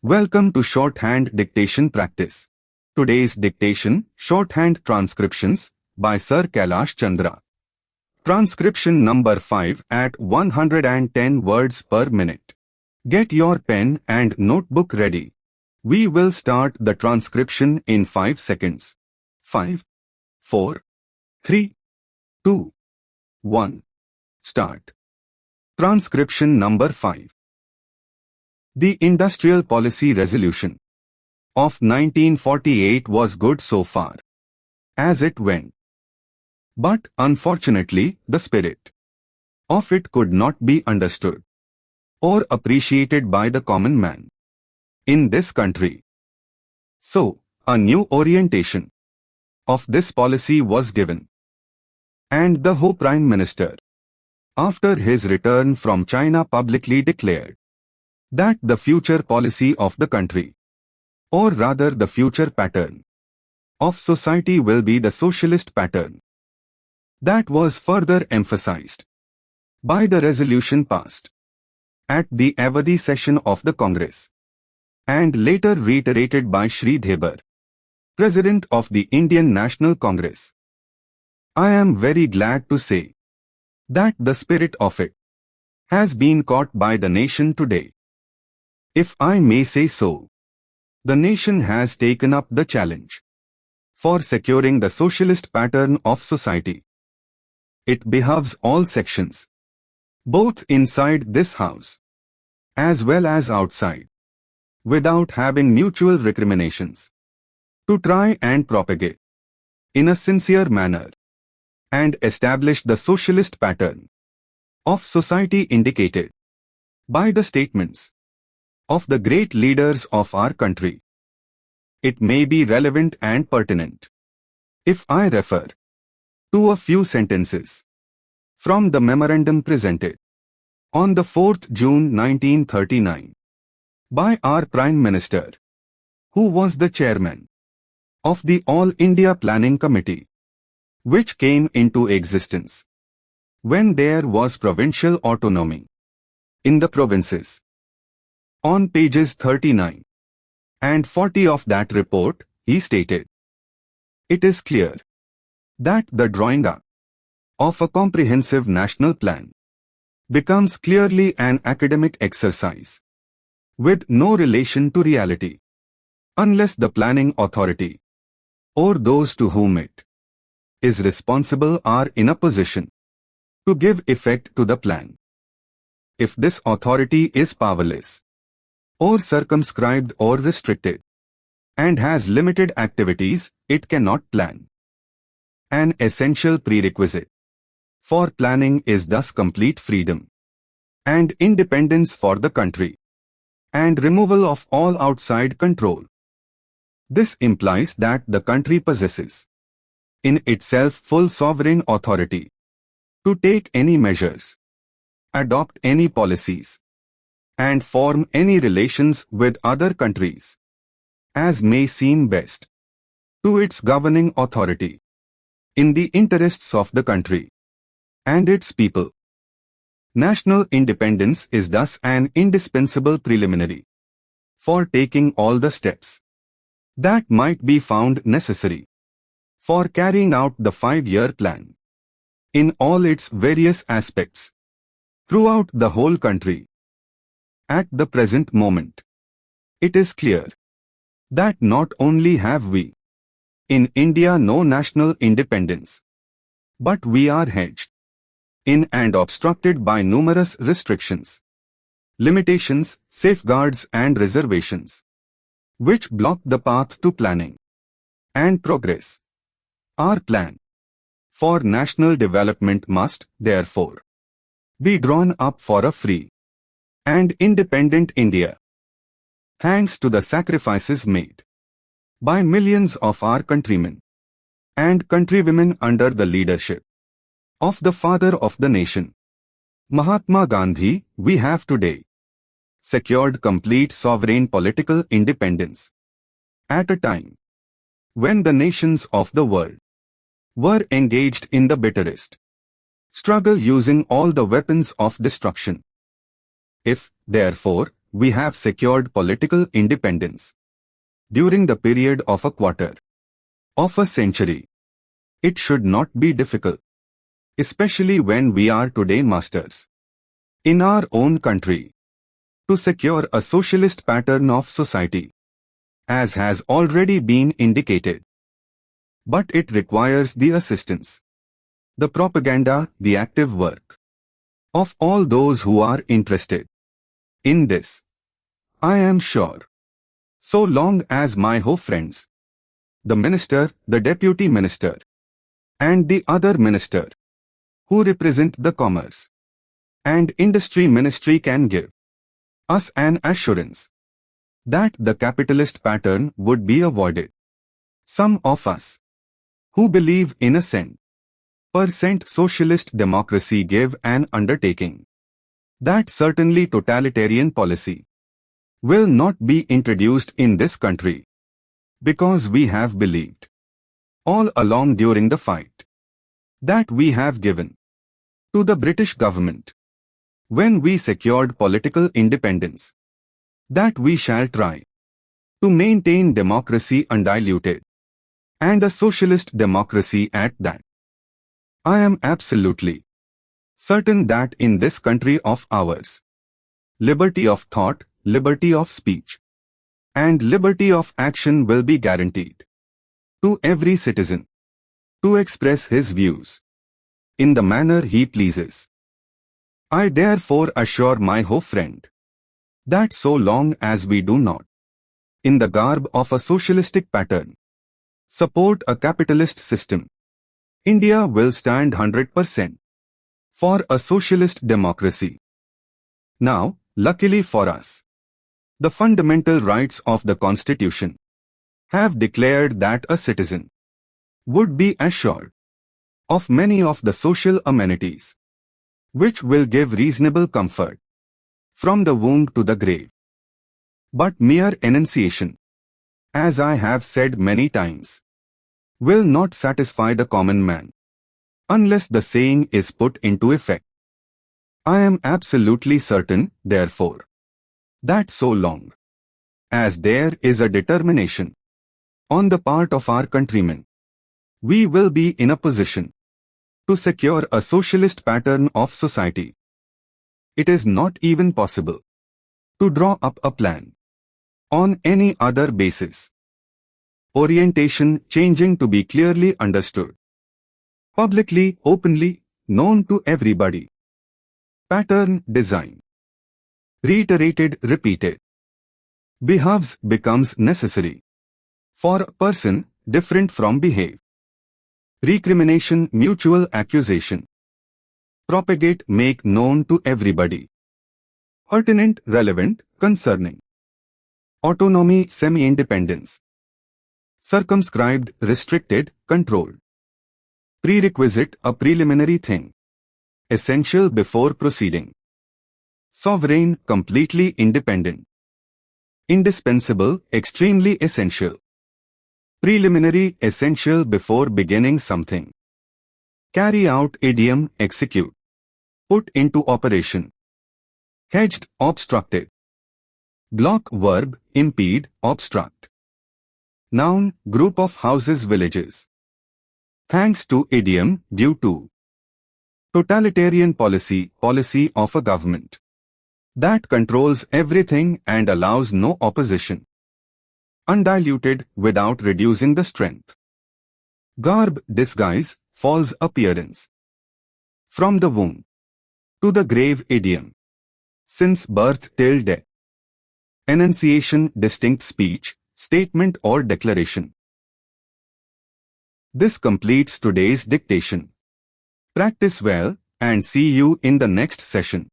Welcome to Shorthand Dictation Practice. Today's dictation, Shorthand Transcriptions, by Sir Kailash Chandra. Transcription number 5 at 110 words per minute. Get your pen and notebook ready. We will start the transcription in 5 seconds. 5, 4, 3, 2, 1. Start. Transcription number 5. The Industrial Policy Resolution of 1948 was good so far as it went. But unfortunately, the spirit of it could not be understood or appreciated by the common man in this country. So, a new orientation of this policy was given. And the Ho Prime Minister, after his return from China, publicly declared that the future policy of the country, or rather the future pattern of society, will be the socialist pattern. That was further emphasized by the resolution passed at the Avadi session of the Congress, and later reiterated by Shri Dhebar, President of the Indian National Congress. I am very glad to say that the spirit of it has been caught by the nation today. If I may say so, the nation has taken up the challenge for securing the socialist pattern of society. It behoves all sections, both inside this house as well as outside, without having mutual recriminations, to try and propagate in a sincere manner and establish the socialist pattern of society indicated by the statements of the great leaders of our country. It may be relevant and pertinent if I refer to a few sentences from the memorandum presented on the 4th June 1939 by our Prime Minister, who was the chairman of the All India Planning Committee, which came into existence when there was provincial autonomy in the provinces. On pages 39 and 40 of that report, he stated, "It is clear that the drawing up of a comprehensive national plan becomes clearly an academic exercise with no relation to reality, unless the planning authority or those to whom it is responsible are in a position to give effect to the plan. If this authority is powerless, or circumscribed or restricted, and has limited activities, it cannot plan. An essential prerequisite for planning is thus complete freedom and independence for the country, and removal of all outside control. This implies that the country possesses in itself full sovereign authority to take any measures, adopt any policies, and form any relations with other countries as may seem best to its governing authority in the interests of the country and its people. National independence is thus an indispensable preliminary for taking all the steps that might be found necessary for carrying out the 5-year plan in all its various aspects throughout the whole country. At the present moment, it is clear that not only have we in India no national independence, but we are hedged in and obstructed by numerous restrictions, limitations, safeguards and reservations, which block the path to planning and progress. Our plan for national development must, therefore, be drawn up for a free and independent India, thanks to the sacrifices made by millions of our countrymen and countrywomen under the leadership of the father of the nation, Mahatma Gandhi. We have today secured complete sovereign political independence at a time when the nations of the world were engaged in the bitterest struggle, using all the weapons of destruction. If, therefore, we have secured political independence. During the period of a quarter of a century, it should not be difficult, especially when we are today masters in our own country, to secure a socialist pattern of society, as has already been indicated. But it requires the assistance, the propaganda, the active work of all those who are interested in this. I am sure, so long as my friends, the minister, the deputy minister, and the other minister, who represent the commerce and industry ministry, can give us an assurance that the capitalist pattern would be avoided. Some of us who believe in a % socialist democracy give an undertaking that certainly totalitarian policy will not be introduced in this country, because we have believed all along during the fight that we have given to the British government when we secured political independence, that we shall try to maintain democracy undiluted, and a socialist democracy at that. I am absolutely certain that in this country of ours, liberty of thought, liberty of speech, and liberty of action will be guaranteed to every citizen to express his views in the manner he pleases. I therefore assure my friend that so long as we do not, in the garb of a socialistic pattern, support a capitalist system, India will stand 100% for a socialist democracy. Now, luckily for us, the fundamental rights of the Constitution have declared that a citizen would be assured of many of the social amenities which will give reasonable comfort from the womb to the grave. But mere enunciation, as I have said many times, will not satisfy the common man unless the saying is put into effect. I am absolutely certain, therefore, that so long as there is a determination on the part of our countrymen, we will be in a position to secure a socialist pattern of society. It is not even possible to draw up a plan on any other basis. Orientation changing to be clearly understood, publicly, openly, known to everybody. Pattern design, reiterated, repeated, becomes necessary for a person different from behave. Recrimination, mutual accusation, propagate, make known to everybody. Pertinent, relevant, concerning. Autonomy, semi-independence. Circumscribed, restricted, controlled. Prerequisite, a preliminary thing. Essential before proceeding. Sovereign, completely independent. Indispensable, extremely essential. Preliminary, essential before beginning something. Carry out, idiom, execute. Put into operation. Hedged, obstructed. Block, verb, impede, obstruct. Noun, group of houses, villages. Thanks to, idiom, due to. Totalitarian policy, policy of a government that controls everything and allows no opposition. Undiluted, without reducing the strength. Garb, disguise, false appearance. From the womb to the grave, idiom. Since birth till death. Enunciation, distinct speech, statement or declaration. This completes today's dictation. Practice well and see you in the next session.